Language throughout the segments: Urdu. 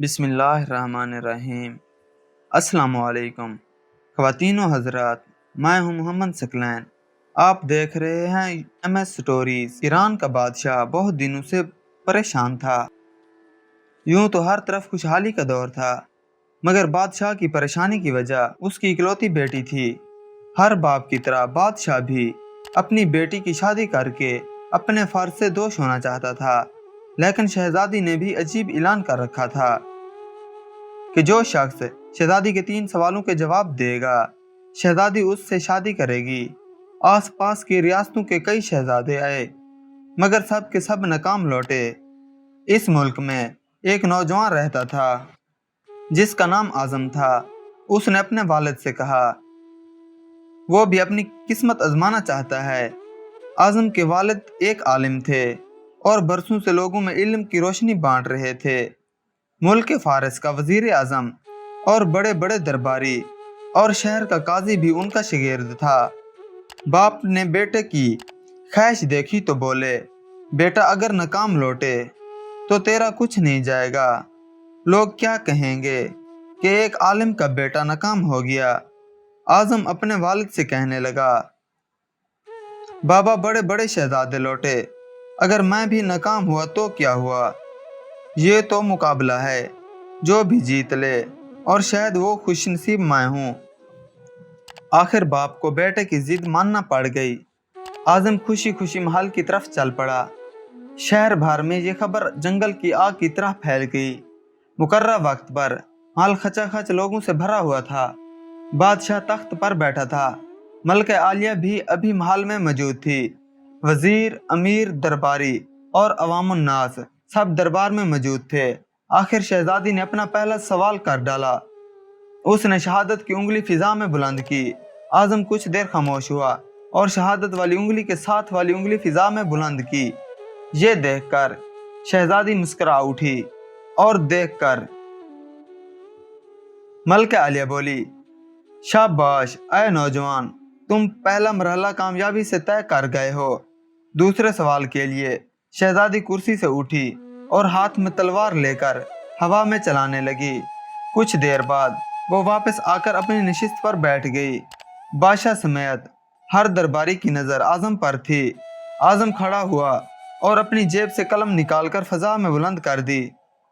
بسم اللہ الرحمن الرحیم۔ السلام علیکم خواتین و حضرات، میں ہوں محمد ثقلین۔ آپ دیکھ رہے ہیں MS سٹوریز۔ ایران کا بادشاہ بہت دنوں سے پریشان تھا۔ یوں تو ہر طرف خوشحالی کا دور تھا، مگر بادشاہ کی پریشانی کی وجہ اس کی اکلوتی بیٹی تھی۔ ہر باپ کی طرح بادشاہ بھی اپنی بیٹی کی شادی کر کے اپنے فرض سے دوش ہونا چاہتا تھا، لیکن شہزادی نے بھی عجیب اعلان کر رکھا تھا کہ جو شخص شہزادی کے 3 سوالوں کے جواب دے گا، شہزادی اس سے شادی کرے گی۔ آس پاس کی ریاستوں کے کئی شہزادے آئے، مگر سب کے سب ناکام لوٹے۔ اس ملک میں ایک نوجوان رہتا تھا جس کا نام اعظم تھا۔ اس نے اپنے والد سے کہا وہ بھی اپنی قسمت آزمانا چاہتا ہے۔ اعظم کے والد ایک عالم تھے اور برسوں سے لوگوں میں علم کی روشنی بانٹ رہے تھے۔ ملک فارس کا وزیر اعظم اور بڑے بڑے درباری اور شہر کا قاضی بھی ان کا شاگرد تھا۔ باپ نے بیٹے کی خواہش دیکھی تو بولے، بیٹا اگر ناکام لوٹے تو تیرا کچھ نہیں جائے گا۔ لوگ کیا کہیں گے کہ ایک عالم کا بیٹا ناکام ہو گیا۔ اعظم اپنے والد سے کہنے لگا، بابا بڑے بڑے شہزادے لوٹے، اگر میں بھی ناکام ہوا تو کیا ہوا؟ یہ تو مقابلہ ہے، جو بھی جیت لے، اور شاید وہ خوش نصیب میں ہوں۔ آخر باپ کو بیٹے کی ضد ماننا پڑ گئی۔ اعظم خوشی خوشی محل کی طرف چل پڑا۔ شہر بھر میں یہ خبر جنگل کی آگ کی طرح پھیل گئی۔ مقررہ وقت پر محل کھچا کھچ لوگوں سے بھرا ہوا تھا۔ بادشاہ تخت پر بیٹھا تھا۔ ملکہ عالیہ بھی ابھی محل میں موجود تھی۔ وزیر، امیر، درباری اور عوام الناس سب دربار میں موجود تھے۔ آخر شہزادی نے اپنا پہلا سوال کر ڈالا۔ اس نے شہادت کی انگلی فضا میں بلند کی۔ اعظم کچھ دیر خاموش ہوا اور شہادت والی انگلی کے ساتھ والی انگلی فضا میں بلند کی۔ یہ دیکھ کر شہزادی مسکرا اٹھی اور دیکھ کر ملکہ عالیہ بولی، شاباش اے نوجوان، تم پہلا مرحلہ کامیابی سے طے کر گئے ہو۔ دوسرے سوال کے لیے شہزادی کرسی سے اٹھی اور ہاتھ میں تلوار لے کر ہوا میں چلانے لگی۔ کچھ دیر بعد وہ واپس آ کر اپنی نشست پر بیٹھ گئی۔ بادشاہ سمیت ہر درباری کی نظر اعظم پر تھی۔ اعظم کھڑا ہوا اور اپنی جیب سے قلم نکال کر فضا میں بلند کر دی۔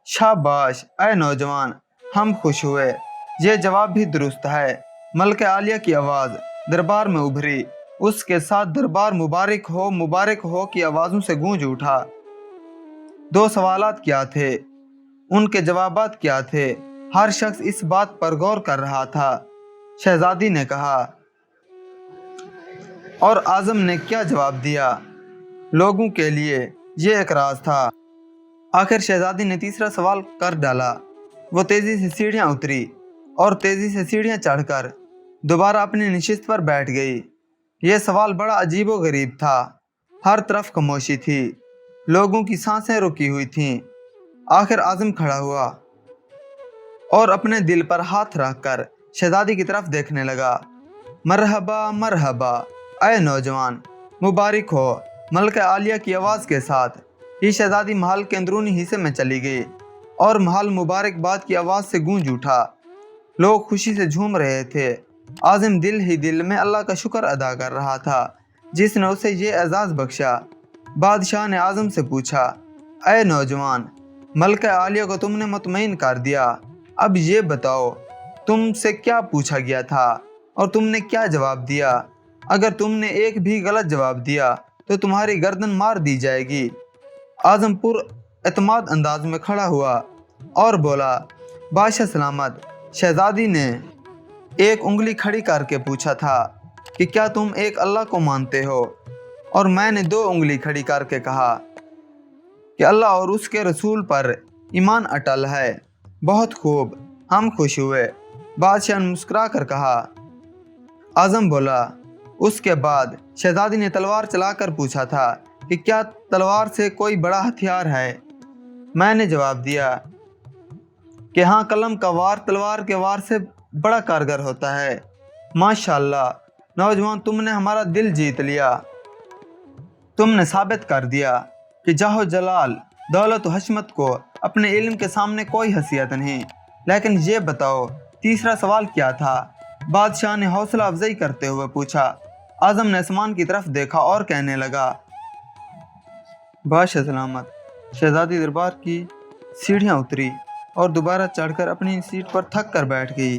شاباش اے نوجوان، ہم خوش ہوئے، یہ جواب بھی درست ہے۔ ملکہ عالیہ کی آواز دربار میں ابھری۔ اس کے ساتھ دربار مبارک ہو کی آوازوں سے گونج اٹھا۔ 2 سوالات کیا تھے؟ ان کے جوابات کیا تھے؟ ہر شخص اس بات پر غور کر رہا تھا۔ شہزادی نے کہا، اور اعظم نے کیا جواب دیا؟ لوگوں کے لیے یہ ایک راز تھا۔ آخر شہزادی نے تیسرا سوال کر ڈالا۔ وہ تیزی سے سیڑھیاں اتری اور تیزی سے سیڑھیاں چڑھ کر دوبارہ اپنی نشست پر بیٹھ گئی۔ یہ سوال بڑا عجیب و غریب تھا۔ ہر طرف خاموشی تھی، لوگوں کی سانسیں رکی ہوئی تھیں۔ آخر اعظم کھڑا ہوا اور اپنے دل پر ہاتھ رکھ کر شہزادی کی طرف دیکھنے لگا۔ مرحبا مرحبا اے نوجوان، مبارک ہو۔ ملکہ عالیہ کی آواز کے ساتھ ہی شہزادی محل کے اندرونی حصے میں چلی گئی اور محل مبارکباد کی آواز سے گونج اٹھا۔ لوگ خوشی سے جھوم رہے تھے۔ اعظم دل ہی دل میں اللہ کا شکر ادا کر رہا تھا جس نے اسے یہ اعزاز بخشا۔ بادشاہ نے اعظم سے پوچھا، اے نوجوان، ملکہ عالیہ کو تم نے مطمئن کر دیا، اب یہ بتاؤ تم سے کیا پوچھا گیا تھا اور تم نے کیا جواب دیا؟ اگر تم نے ایک بھی غلط جواب دیا تو تمہاری گردن مار دی جائے گی۔ اعظم پر اعتماد انداز میں کھڑا ہوا اور بولا، بادشاہ سلامت، شہزادی نے ایک انگلی کھڑی کر کے پوچھا تھا کہ کیا تم ایک اللہ کو مانتے ہو، اور میں نے 2 انگلی کھڑی کر کے کہا کہ اللہ اور اس کے رسول پر ایمان اٹل ہے۔ بہت خوب، ہم خوش ہوئے، بادشاہ نے مسکرا کر کہا۔ اعظم بولا، اس کے بعد شہزادی نے تلوار چلا کر پوچھا تھا کہ کیا تلوار سے کوئی بڑا ہتھیار ہے؟ میں نے جواب دیا کہ ہاں، قلم کا وار تلوار کے وار سے بڑا کارگر ہوتا ہے۔ ماشاءاللہ نوجوان، تم نے ہمارا دل جیت لیا۔ تم نے ثابت کر دیا کہ جاہ و جلال، دولت و حشمت کو اپنے علم کے سامنے کوئی حیثیت نہیں۔ لیکن یہ بتاؤ تیسرا سوال کیا تھا؟ بادشاہ نے حوصلہ افزائی کرتے ہوئے پوچھا۔ اعظم نے آسمان کی طرف دیکھا اور کہنے لگا، بادشاہ سلامت۔ شہزادی دربار کی سیڑھیاں اتری اور دوبارہ چڑھ کر اپنی سیٹ پر تھک کر بیٹھ گئی۔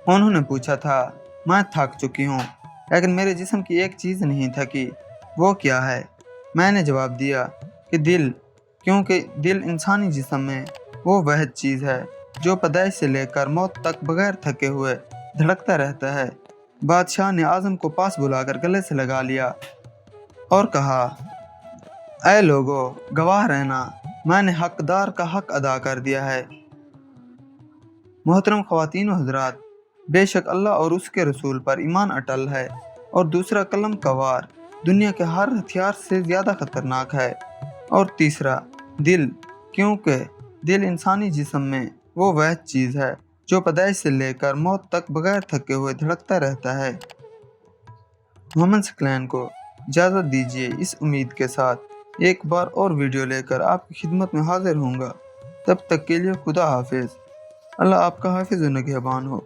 انہوں نے پوچھا تھا، میں تھک چکی ہوں، لیکن میرے جسم کی ایک چیز نہیں تھکی، وہ کیا ہے؟ میں نے جواب دیا کہ دل، کیونکہ دل انسانی جسم میں وہ واحد چیز ہے جو پیدائش سے لے کر موت تک بغیر تھکے ہوئے دھڑکتا رہتا ہے۔ بادشاہ نے اعظم کو پاس بلا کر گلے سے لگا لیا اور کہا، اے لوگو، گواہ رہنا، میں نے حقدار کا حق ادا کر دیا ہے۔ محترم خواتین و حضرات، بے شک اللہ اور اس کے رسول پر ایمان اٹل ہے، اور دوسرا قلم کا وار دنیا کے ہر ہتھیار سے زیادہ خطرناک ہے، اور تیسرا دل، کیونکہ دل انسانی جسم میں وہ واحد چیز ہے جو پیدائش سے لے کر موت تک بغیر تھکے ہوئے دھڑکتا رہتا ہے۔ محمد ثقلین کو اجازت دیجیے، اس امید کے ساتھ ایک بار اور ویڈیو لے کر آپ کی خدمت میں حاضر ہوں گا۔ تب تک کے لیے خدا حافظ۔ اللہ آپ کا حافظ و نگہبان ہو۔